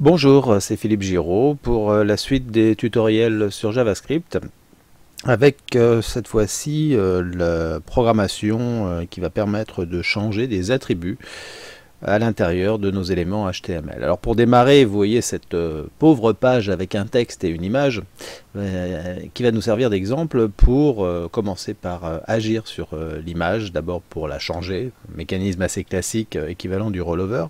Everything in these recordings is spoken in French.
Bonjour, c'est Philippe Giraud pour la suite des tutoriels sur JavaScript avec cette fois-ci la programmation qui va permettre de changer des attributs à l'intérieur de nos éléments HTML. Alors pour démarrer, vous voyez cette pauvre page avec un texte et une image qui va nous servir d'exemple pour commencer par agir sur l'image, d'abord pour la changer, mécanisme assez classique équivalent du rollover.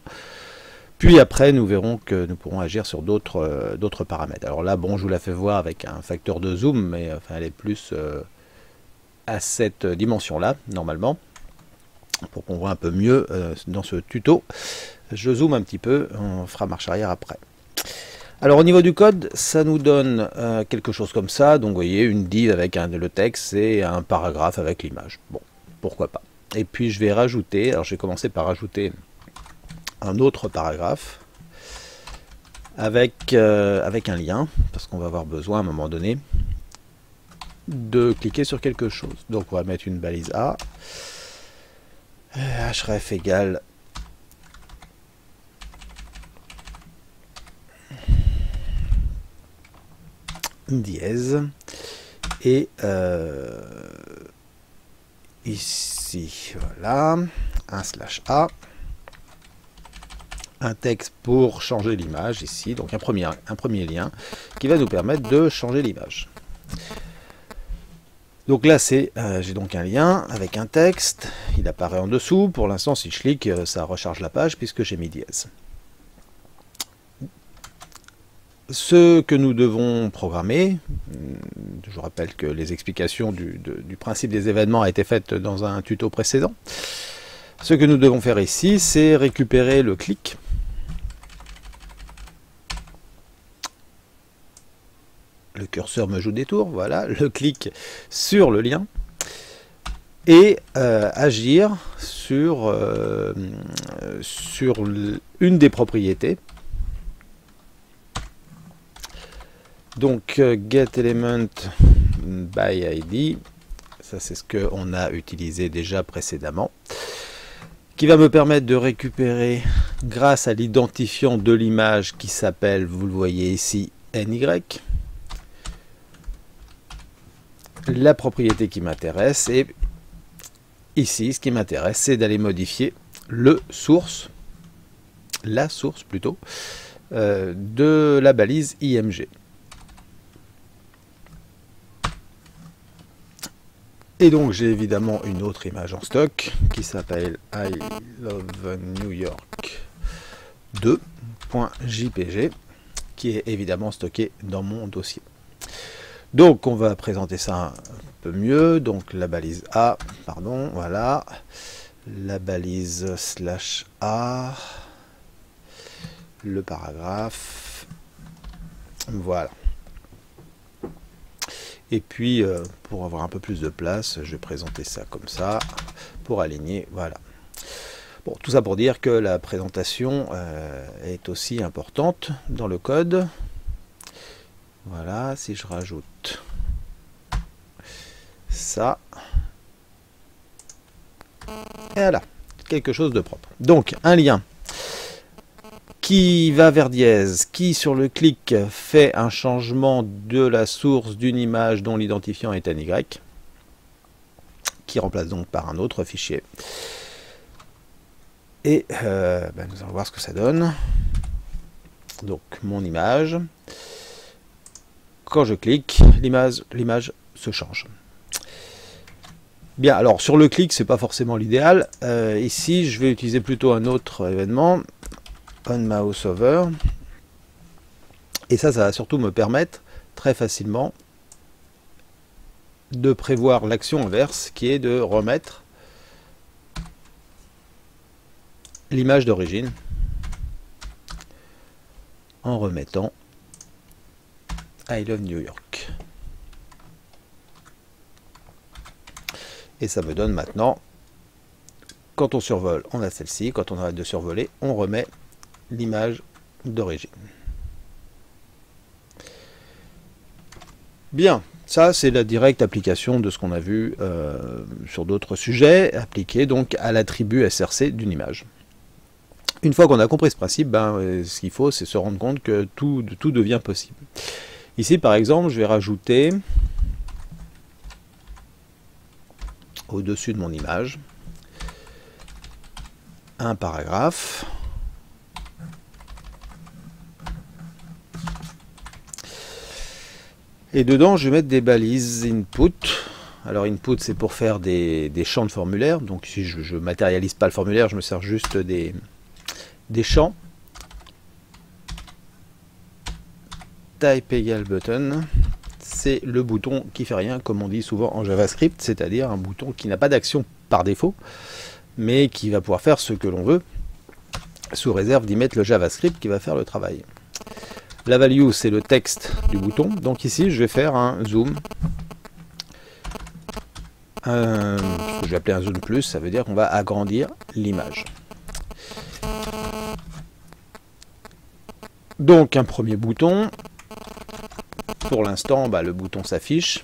Puis après, nous verrons que nous pourrons agir sur d'autres paramètres. Alors là, bon, je vous la fais voir avec un facteur de zoom, mais enfin, elle est plus à cette dimension-là, normalement, pour qu'on voit un peu mieux dans ce tuto. Je zoome un petit peu, on fera marche arrière après. Alors au niveau du code, ça nous donne quelque chose comme ça. Donc vous voyez, une div avec le texte et un paragraphe avec l'image. Bon, pourquoi pas. Et puis je vais rajouter, alors je vais commencer par rajouter un autre paragraphe avec un lien, parce qu'on va avoir besoin à un moment donné de cliquer sur quelque chose. Donc on va mettre une balise A, href égale dièse, et ici, voilà, un slash A, un texte pour changer l'image ici, donc un premier lien qui va nous permettre de changer l'image. Donc là j'ai donc un lien avec un texte, il apparaît en dessous. Pour l'instant, si je clique, ça recharge la page puisque j'ai mis dièse. Ce que nous devons programmer, je vous rappelle que les explications du principe des événements ont été faites dans un tuto précédent. Ce que nous devons faire ici, c'est récupérer le clic. Le curseur me joue des tours, voilà, le clic sur le lien et agir sur une des propriétés. Donc getElement by ID, ça c'est ce qu'on a utilisé déjà précédemment, qui va me permettre de récupérer, grâce à l'identifiant de l'image qui s'appelle, vous le voyez ici, NY, la propriété qui m'intéresse. Et ici, ce qui m'intéresse, c'est d'aller modifier la source plutôt, de la balise IMG. Et donc j'ai évidemment une autre image en stock qui s'appelle I love New York 2.jpg, qui est évidemment stocké dans mon dossier. Donc on va présenter ça un peu mieux. Donc la balise A, pardon, voilà, la balise slash A, le paragraphe, voilà. Et puis pour avoir un peu plus de place, je vais présenter ça comme ça, pour aligner, voilà. Bon, tout ça pour dire que la présentation est aussi importante dans le code. Voilà, si je rajoute ça, et voilà, quelque chose de propre. Donc un lien qui va vers dièse, qui sur le clic fait un changement de la source d'une image dont l'identifiant est NY, qui remplace donc par un autre fichier. Et nous allons voir ce que ça donne. Donc mon image, quand je clique, l'image se change. Bien, alors sur le clic, c'est pas forcément l'idéal. Ici, je vais utiliser plutôt un autre événement, onMouseOver. Et ça va surtout me permettre très facilement de prévoir l'action inverse, qui est de remettre l'image d'origine en remettant I love New York. Et ça me donne maintenant, quand on survole, on a celle-ci. Quand on arrête de survoler, on remet l'image d'origine. Bien, ça c'est la directe application de ce qu'on a vu sur d'autres sujets, appliqué donc à l'attribut src d'une image. Une fois qu'on a compris ce principe, ce qu'il faut, c'est se rendre compte que tout devient possible. Ici, par exemple, je vais rajouter au-dessus de mon image un paragraphe. Et dedans, je vais mettre des balises input. Alors input, c'est pour faire des champs de formulaire. Donc si je ne matérialise pas le formulaire, je me sers juste des champs. Type égale button, c'est le bouton qui fait rien, comme on dit souvent en JavaScript, c'est-à-dire un bouton qui n'a pas d'action par défaut, mais qui va pouvoir faire ce que l'on veut, sous réserve d'y mettre le JavaScript qui va faire le travail. La value, c'est le texte du bouton, donc ici je vais faire un zoom. Ce que je vais appeler un zoom plus, ça veut dire qu'on va agrandir l'image. Donc un premier bouton. Pour l'instant, le bouton s'affiche.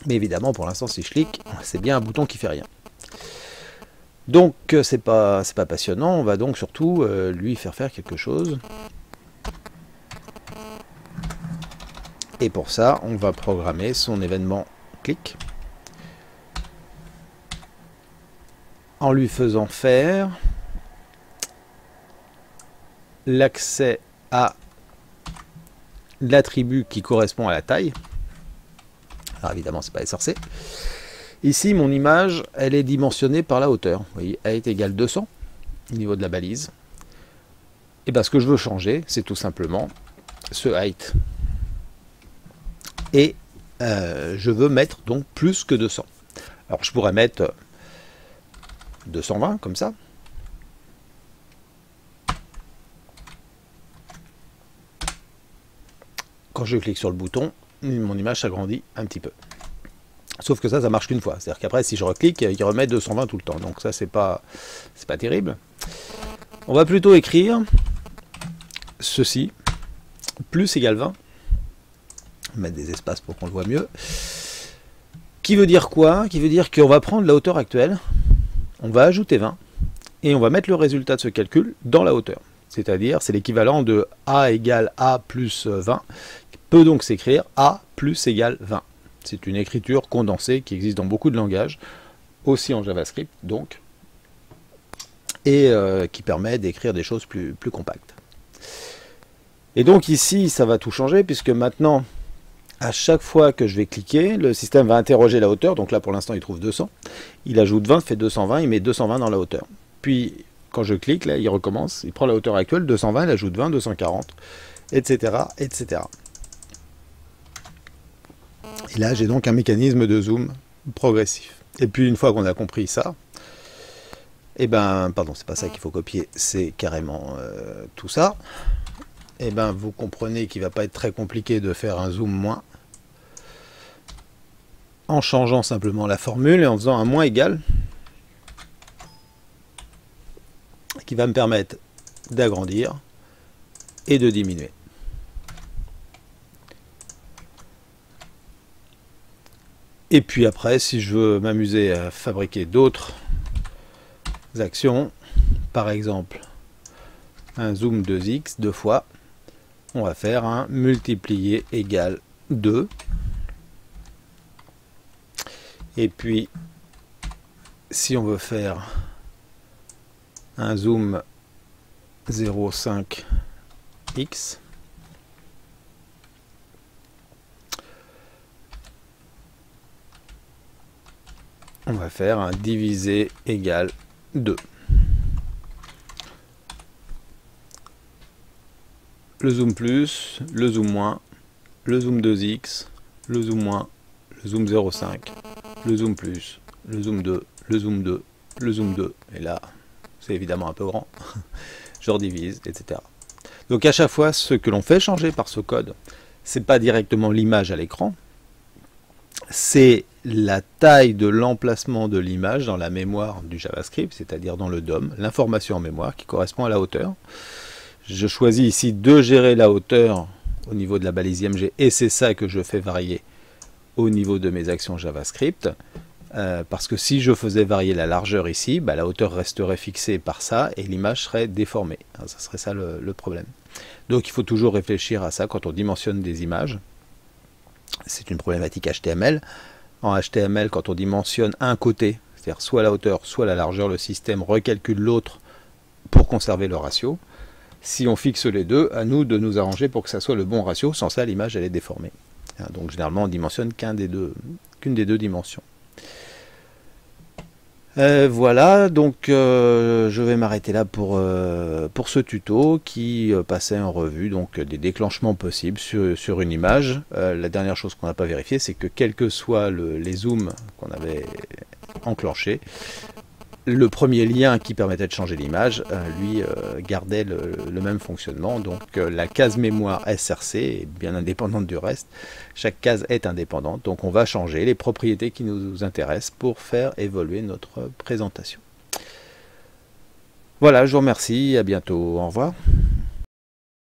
Mais évidemment, pour l'instant, si je clique, c'est bien un bouton qui fait rien. Donc, c'est pas passionnant. On va donc surtout lui faire quelque chose. Et pour ça, on va programmer son événement clic. En lui faisant faire l'accès à l'attribut qui correspond à la taille. Alors évidemment, c'est pas SRC. Ici, mon image, elle est dimensionnée par la hauteur. Vous voyez, elle est égale 200 au niveau de la balise. Et ce que je veux changer, c'est tout simplement ce height. Et je veux mettre donc plus que 200. Alors je pourrais mettre 220 comme ça. Quand je clique sur le bouton, mon image s'agrandit un petit peu. Sauf que ça marche qu'une fois. C'est-à-dire qu'après, si je reclique, il remet 220 tout le temps. Donc ça, c'est pas terrible. On va plutôt écrire ceci, plus égale 20. Mettre des espaces pour qu'on le voit mieux. Qui veut dire quoi? Qui veut dire qu'on va prendre la hauteur actuelle, on va ajouter 20, et on va mettre le résultat de ce calcul dans la hauteur. C'est-à-dire, c'est l'équivalent de A égale A plus 20, qui peut donc s'écrire A plus égale 20. C'est une écriture condensée qui existe dans beaucoup de langages, aussi en JavaScript, donc, et qui permet d'écrire des choses plus compactes. Et donc ici, ça va tout changer, puisque maintenant, à chaque fois que je vais cliquer, le système va interroger la hauteur. Donc là, pour l'instant, il trouve 200. Il ajoute 20, fait 220, il met 220 dans la hauteur. Puis, quand je clique, là, il recommence. Il prend la hauteur actuelle, 220, il ajoute 20, 240, etc., etc. Et là, j'ai donc un mécanisme de zoom progressif. Et puis, une fois qu'on a compris ça, pardon, c'est pas ça qu'il faut copier, c'est carrément tout ça. Vous comprenez qu'il ne va pas être très compliqué de faire un zoom moins, en changeant simplement la formule et en faisant un moins égal, qui va me permettre d'agrandir et de diminuer. Et puis après, si je veux m'amuser à fabriquer d'autres actions, par exemple un zoom 2x, 2 fois, on va faire un multiplier égale 2. Et puis, si on veut faire un zoom 0,5x, on va faire un divisé égale 2. Le zoom plus, le zoom moins, le zoom 2x, le zoom moins, le zoom 0,5, le zoom plus, le zoom 2, le zoom 2, le zoom 2, et là, c'est évidemment un peu grand, je redivise, etc. Donc à chaque fois, ce que l'on fait changer par ce code, c'est pas directement l'image à l'écran, c'est la taille de l'emplacement de l'image dans la mémoire du JavaScript, c'est-à-dire dans le DOM, l'information en mémoire qui correspond à la hauteur. Je choisis ici de gérer la hauteur au niveau de la balise IMG et c'est ça que je fais varier au niveau de mes actions JavaScript. Parce que si je faisais varier la largeur ici, bah, la hauteur resterait fixée par ça et l'image serait déformée. Alors, ça serait ça le problème. Donc il faut toujours réfléchir à ça quand on dimensionne des images. C'est une problématique HTML. En HTML, quand on dimensionne un côté, c'est-à-dire soit la hauteur, soit la largeur, le système recalcule l'autre pour conserver le ratio. Si on fixe les deux, à nous de nous arranger pour que ça soit le bon ratio. Sans ça, l'image elle est déformée. Donc généralement, on dimensionne qu'une des deux dimensions. Voilà, donc je vais m'arrêter là pour ce tuto qui passait en revue donc des déclenchements possibles sur une image. La dernière chose qu'on n'a pas vérifié, c'est que quels que soient les zooms qu'on avait enclenchés, le premier lien qui permettait de changer l'image, lui, gardait le même fonctionnement. Donc la case mémoire SRC est bien indépendante du reste. Chaque case est indépendante. Donc on va changer les propriétés qui nous intéressent pour faire évoluer notre présentation. Voilà, je vous remercie. À bientôt. Au revoir.